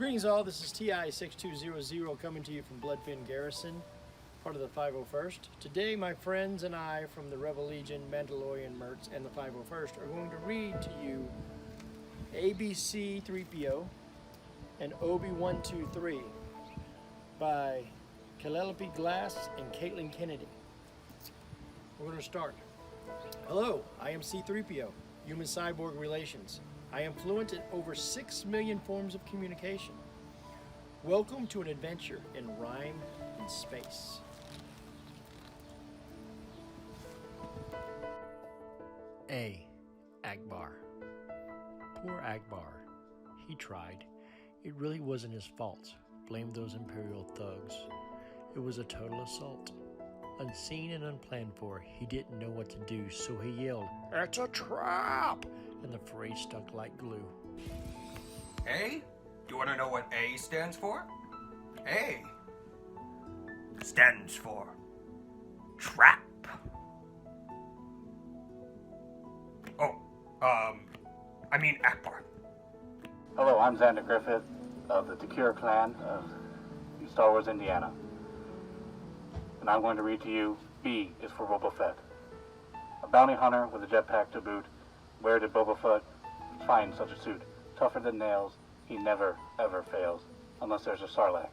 Greetings all, this is TI-6200 coming to you from Bloodfin Garrison, part of the 501st. Today my friends and I from the Rebel Legion, Mandalorian Mercs, and the 501st are going to read to you ABC-3PO and Obi-123 by Calliope Glass and Caitlin Kennedy. We're going to start. Hello, I am C-3PO, Human-Cyborg Relations. I am fluent in over 6 million forms of communication. Welcome to an adventure in rhyme and space. A. Akbar. Poor Akbar. He tried. It really wasn't his fault. Blamed those Imperial thugs. It was a total assault. Unseen and unplanned for, he didn't know what to do, so he yelled, "It's a trap!" And the phrase stuck like glue. A? Do you want to know what A stands for? A stands for trap. I mean Akbar. Hello, I'm Xander Griffith of the Takura clan of Star Wars, Indiana. And I'm going to read to you, B is for Boba Fett. A bounty hunter with a jetpack to boot. Where did Boba Fett find such a suit? Tougher than nails, he never, ever fails. Unless there's a Sarlacc.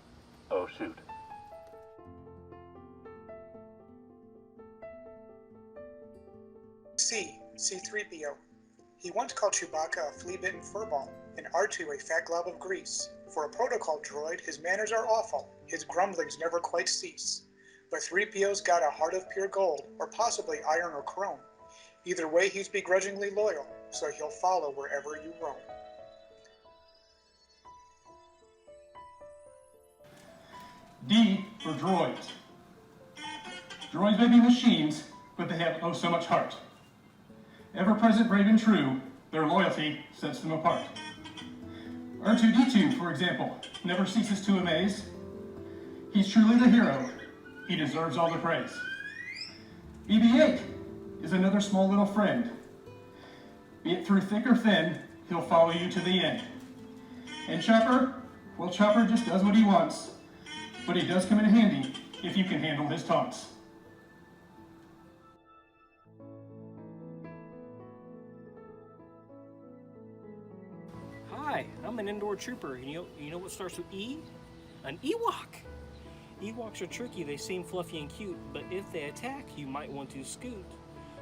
Oh, shoot. C-3PO. He once called Chewbacca a flea-bitten furball, and R2 a fat glob of grease. For a protocol droid, his manners are awful. His grumblings never quite cease. But 3PO's got a heart of pure gold, or possibly iron or chrome. Either way, he's begrudgingly loyal, so he'll follow wherever you roam. D for droids. Droids may be machines, but they have oh so much heart. Ever-present, brave and true, their loyalty sets them apart. R2-D2, for example, never ceases to amaze. He's truly the hero. He deserves all the praise. BB-8 is another small little friend. Be it through thick or thin, he'll follow you to the end. And Chopper, well, Chopper just does what he wants, but he does come in handy if you can handle his taunts. Hi, I'm an indoor trooper. You know what starts with E? An Ewok! Ewoks are tricky, they seem fluffy and cute, but if they attack, you might want to scoot.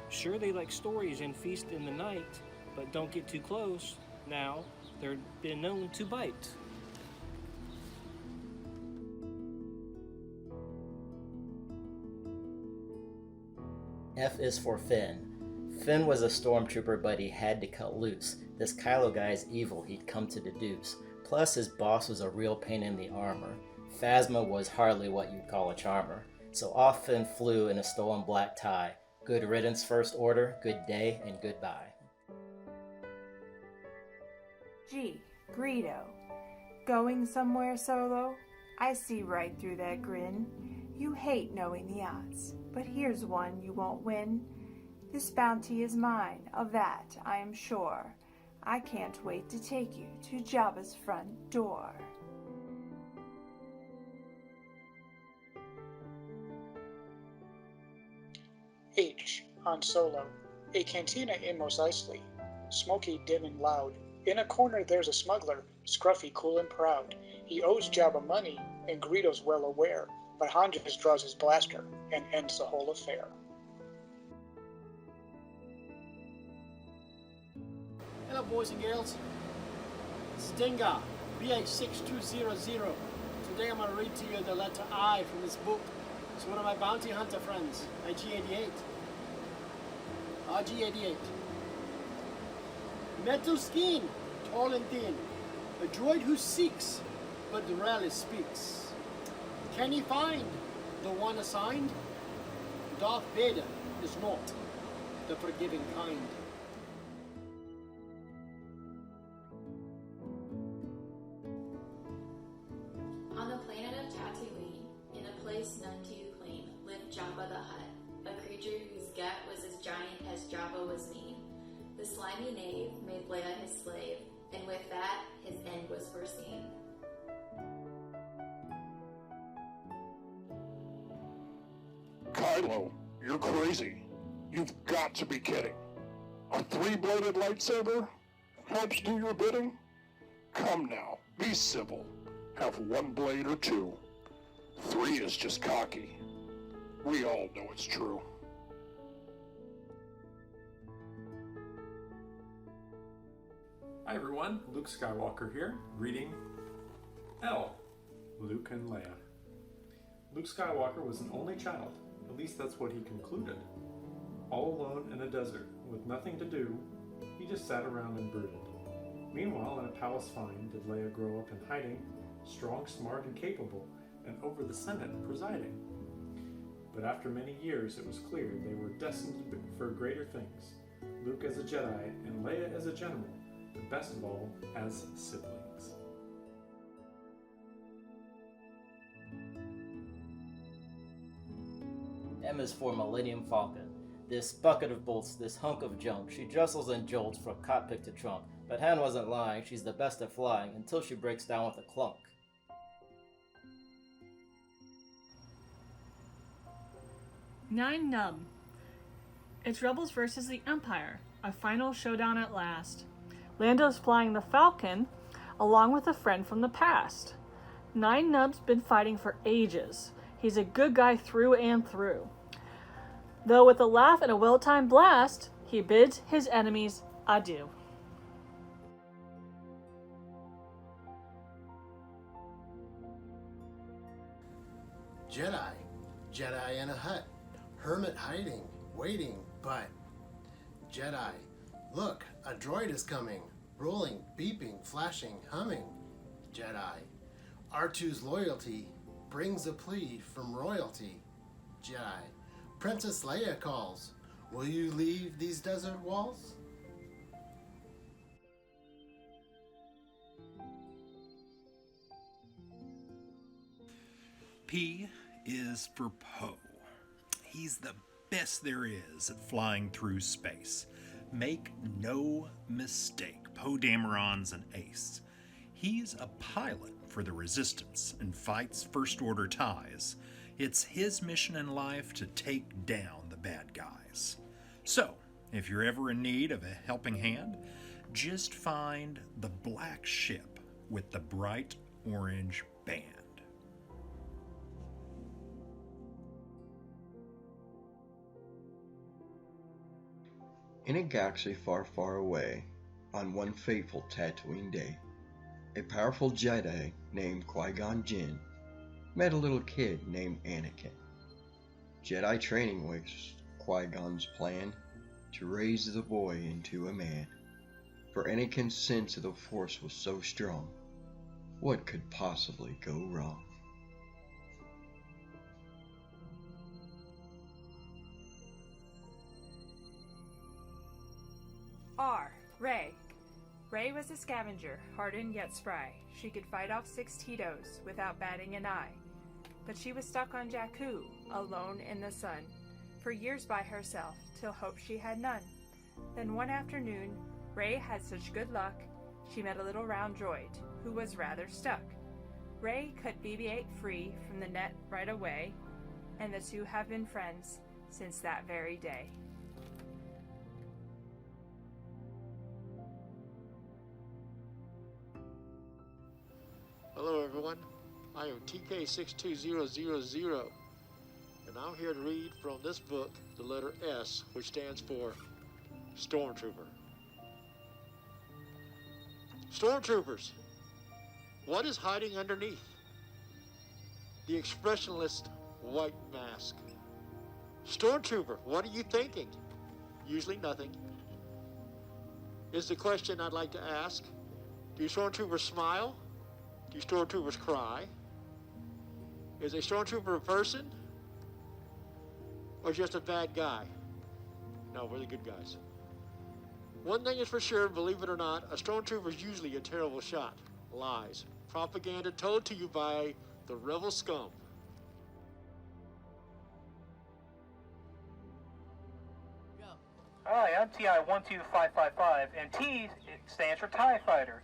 Sure, they like stories and feast in the night, but don't get too close. Now, they're been known to bite. F is for Finn. Finn was a stormtrooper, but he had to cut loose. This Kylo guy's evil, he'd come to deduce. Plus, his boss was a real pain in the armor. Phasma was hardly what you'd call a charmer. So off Finn flew in a stolen black tie. Good riddance, First Order, good day, and goodbye. G. Greedo. Going somewhere solo? I see right through that grin. You hate knowing the odds, but here's one you won't win. This bounty is mine, of that I am sure. I can't wait to take you to Jabba's front door. H. Han Solo. A cantina in Mos Eisley. Smoky, dim, and loud. In a corner there's a smuggler, scruffy, cool, and proud. He owes Jabba money, and Greedo's well aware, but Han just draws his blaster and ends the whole affair. Hello boys and girls, it's Dinga, BH6200. Today I'm going to read to you the letter I from this book. It's one of my bounty hunter friends, IG-88. RG-88. Metal skin, tall and thin. A droid who seeks, but rarely speaks. Can he find the one assigned? Darth Vader is not the forgiving kind. On the planet of Tatooine, in a place none too clean, lived Jabba the Hutt, a creature whose gut was as giant as Jabba was mean. The slimy knave made Leia his slave, and with that, his end was foreseen. Kylo, you're crazy. You've got to be kidding. A three-bladed lightsaber helps do your bidding? Come now, be civil. Have one blade or two. Three is just cocky. We all know it's true. Hi everyone, Luke Skywalker here, reading L, Luke and Leia. Luke Skywalker was an only child, at least that's what he concluded. All alone in a desert, with nothing to do, he just sat around and brooded. Meanwhile, in a palace fine, did Leia grow up in hiding, strong, smart, and capable, and over the Senate presiding. But after many years, it was clear they were destined for greater things. Luke as a Jedi, and Leia as a general, but best of all, as siblings. M is for Millennium Falcon. This bucket of bolts, this hunk of junk, she jostles and jolts from cockpit to trunk. But Han wasn't lying, she's the best at flying, until she breaks down with a clunk. Nine Nub. It's Rebels versus the Empire, a final showdown at last. Lando's flying the Falcon, along with a friend from the past. Nine Nub's been fighting for ages. He's a good guy through and through. Though with a laugh and a well-timed blast, he bids his enemies adieu. Jedi. Jedi in a hut. Hermit hiding, waiting, but... Jedi. Look, a droid is coming. Rolling, beeping, flashing, humming. Jedi. R2's loyalty brings a plea from royalty. Jedi. Princess Leia calls. Will you leave these desert walls? P is for Poe. He's the best there is at flying through space. Make no mistake, Poe Dameron's an ace. He's a pilot for the Resistance and fights First Order ties. It's his mission in life to take down the bad guys. So, if you're ever in need of a helping hand, just find the black ship with the bright orange band. In a galaxy far, far away, on one fateful Tatooine day, a powerful Jedi named Qui-Gon Jinn met a little kid named Anakin. Jedi training was Qui-Gon's plan to raise the boy into a man. For Anakin's sense of the Force was so strong, what could possibly go wrong? R. Rey. Rey was a scavenger, hardened yet spry. She could fight off 6 Tito's without batting an eye. But she was stuck on Jakku, alone in the sun, for years by herself, till hope she had none. Then one afternoon, Rey had such good luck, she met a little round droid, who was rather stuck. Rey cut BB-8 free from the net right away, and the two have been friends since that very day. Hello everyone, I am TK62000, and I'm here to read from this book the letter S, which stands for Stormtrooper. Stormtroopers, what is hiding underneath the expressionless white mask? Stormtrooper, what are you thinking? Usually nothing. Is the question I'd like to ask. Do Stormtroopers smile? Do Stormtroopers cry? Is a Stormtrooper a person? Or just a bad guy? No, we're the good guys. One thing is for sure, believe it or not, a Stormtrooper is usually a terrible shot. Lies. Propaganda told to you by the rebel scum. Hi, I'm TI-12555, and T stands for TIE Fighter.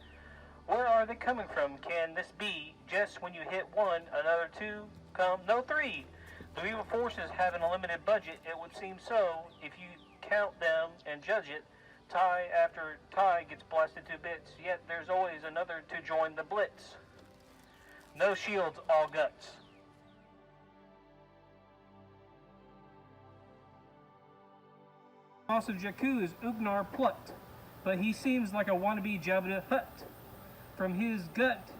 Where are they coming from? Can this be just when you hit one, another two come? No, three. Though evil forces have an unlimited budget, it would seem so if you count them and judge it. Tie after tie gets blasted to bits, yet there's always another to join the blitz. No shields, all guts. Boss of Jakku is Ugnar Plutt, but he seems like a wannabe Jabba the Hutt. From his gut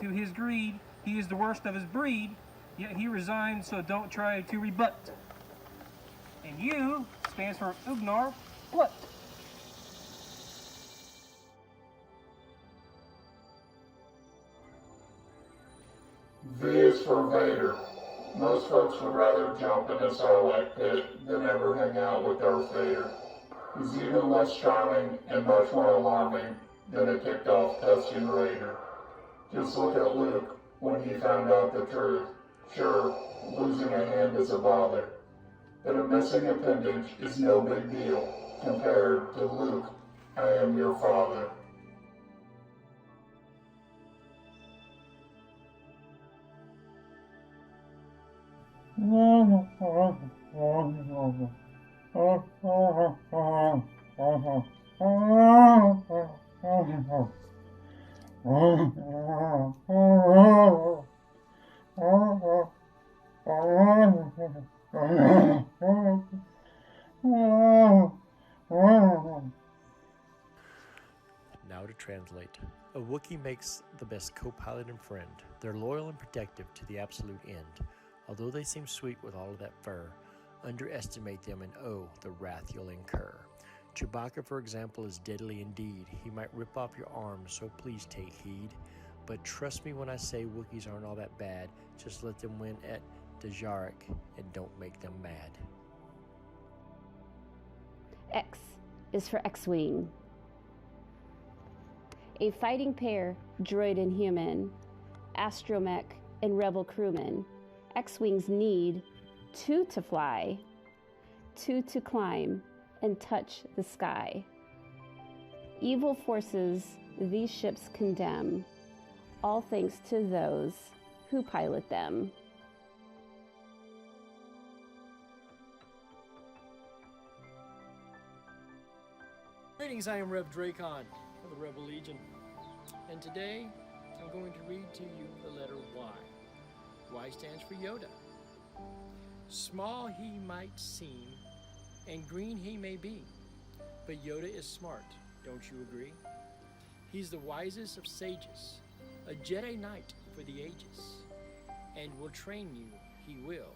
to his greed, he is the worst of his breed, yet he resigns, so don't try to rebut. And U stands for Ugnar Plutt. V is for Vader. Most folks would rather jump in a Sarlacc pit than ever hang out with Darth Vader. He's even less charming and much more alarming than a ticked-off Tusken Raider. Just look at Luke when he found out the truth. Sure, losing a hand is a bother, but a missing appendage is no big deal compared to Luke, I am your father. Now to translate. A Wookiee makes the best co-pilot and friend. They're loyal and protective to the absolute end. Although they seem sweet with all of that fur, underestimate them and oh, the wrath you'll incur. Chewbacca, for example, is deadly indeed. He might rip off your arm, so please take heed. But trust me when I say Wookiees aren't all that bad. Just let them win at Dajarik and don't make them mad. X is for X-Wing. A fighting pair, droid and human, astromech and rebel crewman. X-Wings need two to fly, two to climb and touch the sky. Evil forces these ships condemn, all thanks to those who pilot them. Greetings, I am Rev Dracon of the Rebel Legion, and today I'm going to read to you the letter Y. Y stands for Yoda. Small he might seem, and green he may be, but Yoda is smart, don't you agree? He's the wisest of sages, a Jedi Knight for the ages, and will train you, he will,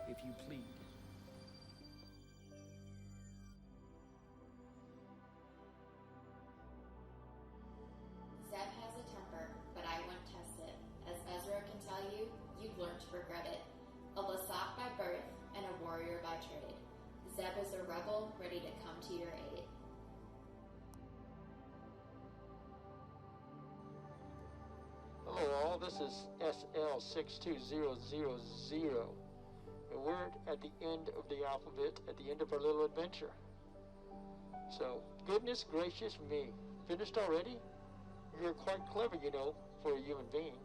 if you plead. Zeb has a temper, but I won't test it. As Ezra can tell you, you'd learn to regret it. A Lasat by birth and a warrior by trade. Zeb is a rebel ready to come to your aid. Hello all, this is SL62000, and we're at the end of the alphabet, at the end of our little adventure. So, goodness gracious me, finished already? You're quite clever, you know, for a human being.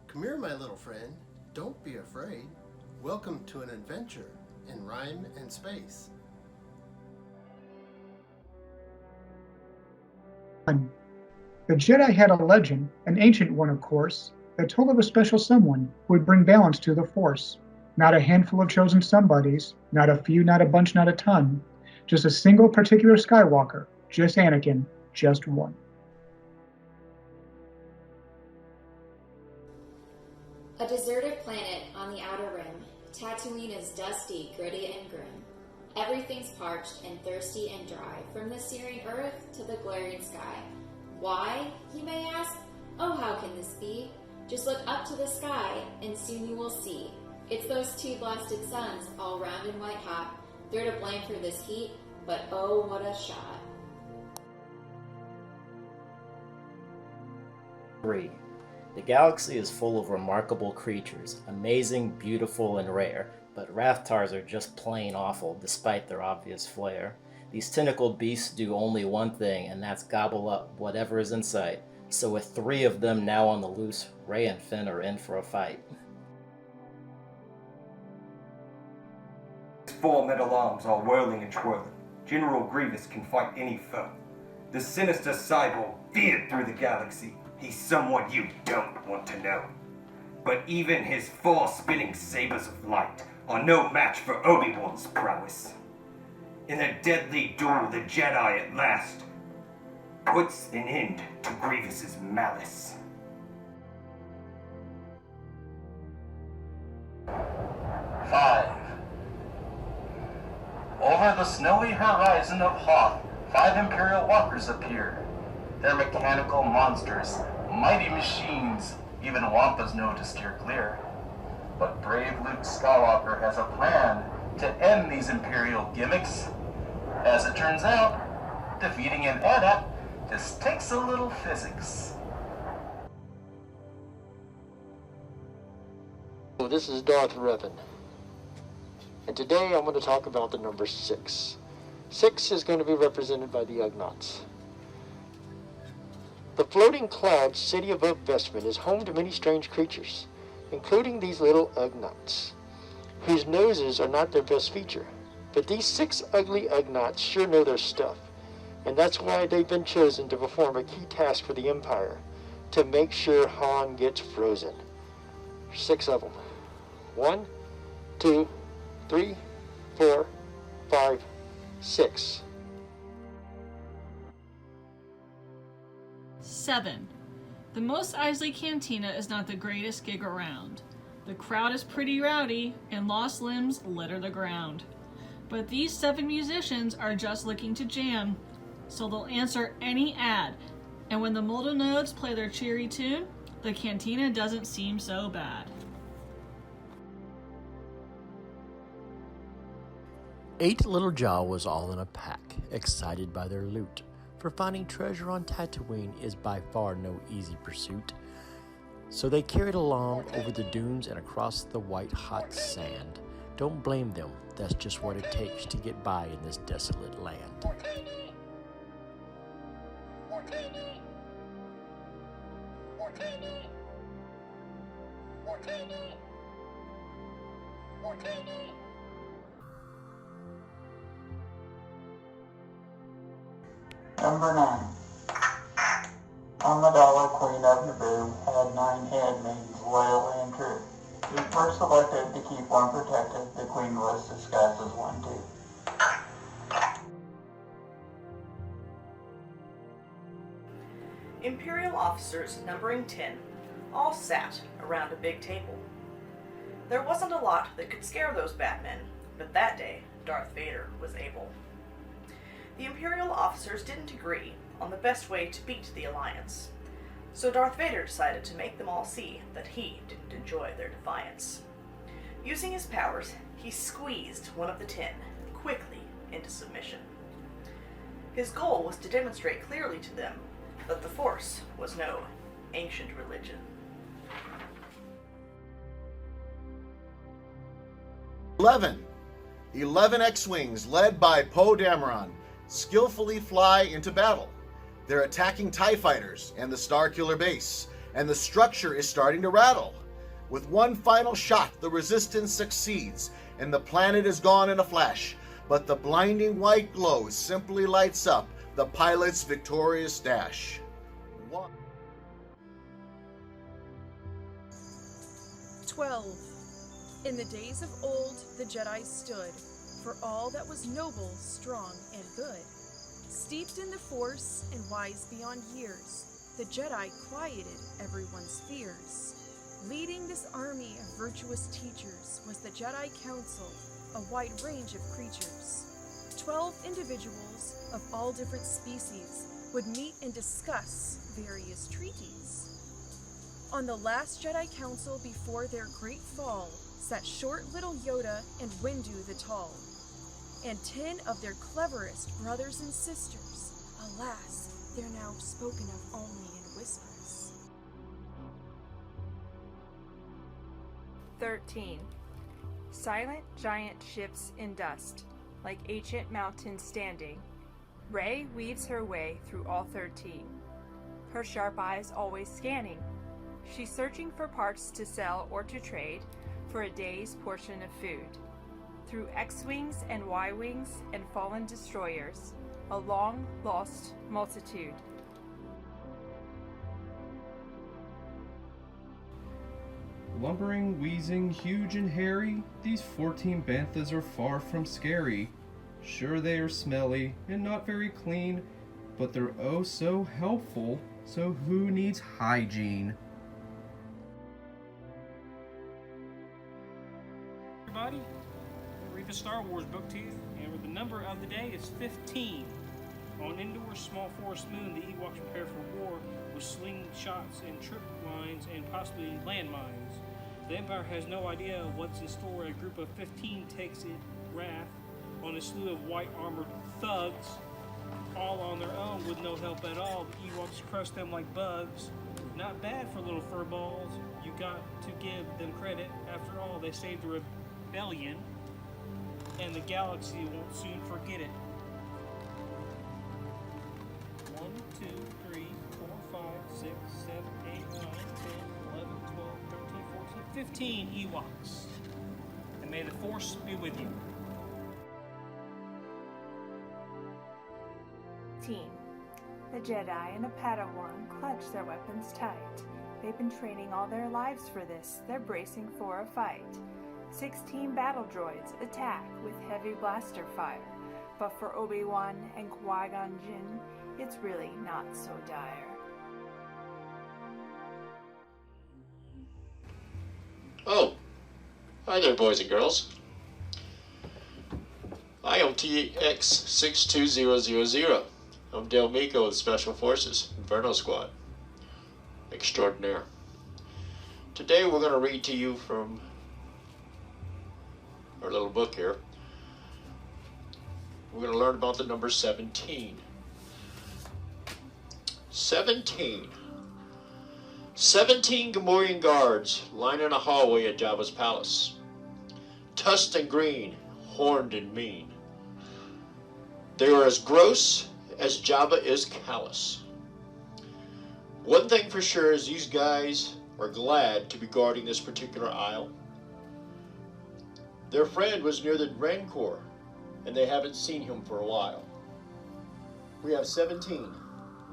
Come here, my little friend. Don't be afraid. Welcome to an adventure in rhyme and space. The Jedi had a legend, an ancient one of course, that told of a special someone who would bring balance to the Force. Not a handful of chosen somebodies, not a few, not a bunch, not a ton. Just a single particular Skywalker, just Anakin, just one. A deserted planet on the outer rim, Tatooine is dusty, gritty, and grim. Everything's parched and thirsty and dry, from the searing earth to the glaring sky. Why, you may ask? Oh, how can this be? Just look up to the sky, and soon you will see. It's those two blasted suns, all round and white hot. They're to blame for this heat, but oh, what a shot. 3. The galaxy is full of remarkable creatures, amazing, beautiful, and rare, but Rathtars are just plain awful despite their obvious flair. These tentacled beasts do only one thing, and that's gobble up whatever is in sight. So with 3 of them now on the loose, Rey and Finn are in for a fight. 4 metal arms are whirling and twirling. General Grievous can fight any foe. The sinister cyborg veered through the galaxy. He's someone you don't want to know. But even his 4 spinning sabers of light are no match for Obi-Wan's prowess. In a deadly duel, the Jedi at last puts an end to Grievous's malice. 5. Over the snowy horizon of Hoth, 5 Imperial walkers appear. They're mechanical monsters, mighty machines, even Wampas know to steer clear. But brave Luke Skywalker has a plan to end these Imperial gimmicks. As it turns out, defeating an adept just takes a little physics. So this is Darth Revan. And today I'm going to talk about the number 6. 6 is going to be represented by the Ugnaughts. The floating cloud city above Vestment is home to many strange creatures, including these little Ugnaughts, whose noses are not their best feature. But these 6 ugly Ugnaughts sure know their stuff, and that's why they've been chosen to perform a key task for the Empire, to make sure Han gets frozen. 6 of them. 1, 2, 3, 4, 5, 6. 7. The Mos Eisley Cantina is not the greatest gig around. The crowd is pretty rowdy, and lost limbs litter the ground. But these 7 musicians are just looking to jam, so they'll answer any ad. And when the Moldo Nodes play their cheery tune, the cantina doesn't seem so bad. 8 Little Jawas all in a pack, excited by their loot. For finding treasure on Tatooine is by far no easy pursuit. So they carried along over the dunes and across the white hot sand. Don't blame them, that's just what it takes to get by in this desolate land. Number 9. Amidala, Queen of Naboo, had 9 handmaids, loyal and true. Who were selected to keep one protected. The Queen was disguised as one too. Imperial officers numbering 10 all sat around a big table. There wasn't a lot that could scare those Batmen, but that day Darth Vader was able. The Imperial officers didn't agree on the best way to beat the Alliance, so Darth Vader decided to make them all see that he didn't enjoy their defiance. Using his powers, he squeezed one of the 10 quickly into submission. His goal was to demonstrate clearly to them that the Force was no ancient religion. 11 X-Wings led by Poe Dameron skillfully fly into battle. They're attacking TIE fighters and the Starkiller base, and the structure is starting to rattle. With one final shot, the Resistance succeeds, and the planet is gone in a flash, but the blinding white glow simply lights up the pilot's victorious dash. 12. In the days of old, the Jedi stood for all that was noble, strong, and good. Steeped in the Force and wise beyond years, the Jedi quieted everyone's fears. Leading this army of virtuous teachers was the Jedi Council, a wide range of creatures. 12 individuals of all different species would meet and discuss various treaties. On the last Jedi Council before their great fall sat short little Yoda and Windu the Tall, and 10 of their cleverest brothers and sisters. Alas, they're now spoken of only in whispers. 13. Silent giant ships in dust, like ancient mountains standing. Rey weaves her way through all 13, her sharp eyes always scanning. She's searching for parts to sell or to trade for a day's portion of food. Through X-Wings and Y-Wings and fallen destroyers, a long-lost multitude. Lumbering, wheezing, huge and hairy, these 14 banthas are far from scary. Sure, they are smelly and not very clean, but they're oh so helpful, so who needs hygiene? Everybody, I'll read the Star Wars book to you, and the number of the day is 15. On Endor's small forest moon, the Ewoks prepare for war with slingshots and trip lines and possibly landmines. The Empire has no idea what's in store. A group of 15 takes it wrath on a slew of white armored thugs, all on their own with no help at all. The Ewoks crush them like bugs. Not bad for little furballs. You got to give them credit. After all, they saved the rebellion, and the galaxy won't soon forget it. 1, 2, 3, 4, 5, 6, 7, 8, 9, 10, 11, 12, 13, 14, 15 Ewoks. And may the Force be with you. The Jedi and a Padawan clutch their weapons tight. They've been training all their lives for this. They're bracing for a fight. 16 battle droids attack with heavy blaster fire. But for Obi-Wan and Qui-Gon Jinn, it's really not so dire. Oh, hi there, boys and girls. I am TX62000. I'm Del Miko of the Special Forces, Inferno Squad. Extraordinaire. Today we're going to read to you from our little book here. We're going to learn about the number 17. 17. 17 Gamorrean guards lining a hallway at Jabba's palace. Tusked and green, horned and mean. They are as gross as Jabba is callous. One thing for sure is these guys are glad to be guarding this particular aisle. Their friend was near the Rancor, and they haven't seen him for a while. We have 17.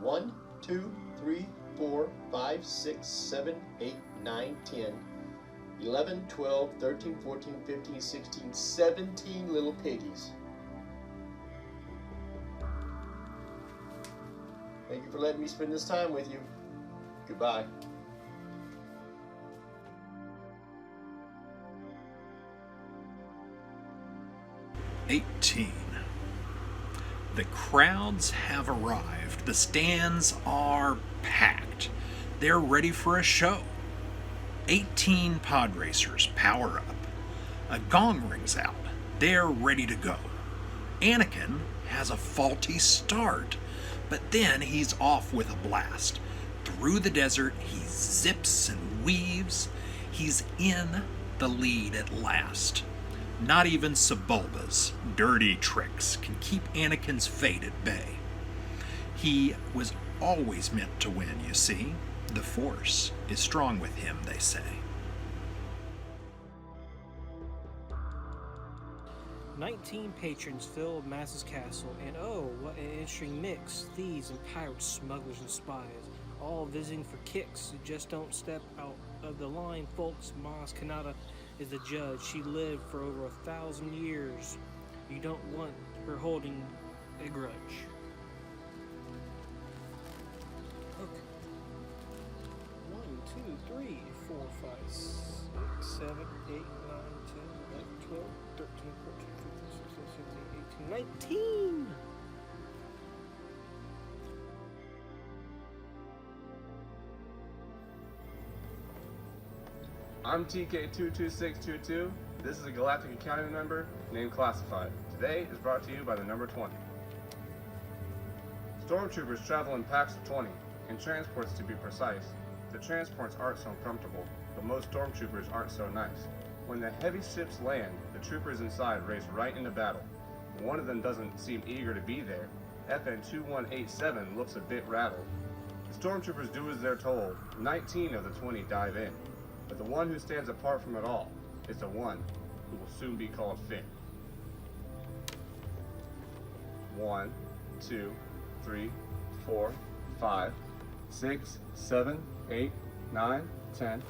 1, 2, 3, 4, 5, 6, 7, 8, 9, 10, 11, 12, 13, 14, 15, 16, 17 little piggies. Thank you for letting me spend this time with you. Goodbye. The crowds have arrived. The stands are packed. They're ready for a show. 18 pod racers power up. A gong rings out. They're ready to go. Anakin has a faulty start, but then he's off with a blast. Through the desert, he zips and weaves. He's in the lead at last. Not even Sebulba's dirty tricks can keep Anakin's fate at bay. He was always meant to win, you see. The Force is strong with him, they say. 19 patrons fill Maz's castle, and oh, what an interesting mix. Thieves and pirates, smugglers and spies, all visiting for kicks. Just don't step out of the line, folks. Maz Kanata is the judge. She lived for over 1,000 years. You don't want her holding a grudge. Okay. 1, 2, 3, 4, 5, 6, 7, 8, 9, 10, 11, 12, 13, 14, 15, 16, 17, 18, 19! I'm TK22622. This is a galactic accounting member named Classified. Today is brought to you by the number 20. Stormtroopers travel in packs of 20, in transports to be precise. The transports aren't so comfortable, but most stormtroopers aren't so nice. When the heavy ships land, the troopers inside race right into battle. One of them doesn't seem eager to be there. FN-2187 looks a bit rattled. The stormtroopers do as they're told. 19 of the 20 dive in. But the one who stands apart from it all is the one who will soon be called Finn. 1, 2, 3, 4, 5, 6, 7, 8, 9, 10,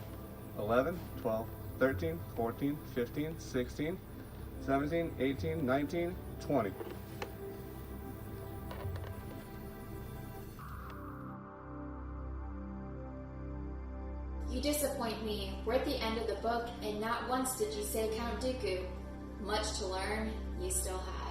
11, 12, 13, 14, 15, 16, 17, 18, 19, 20. You disappoint me. We're at the end of the book, and not once did you say Count Dooku. Much to learn, you still have.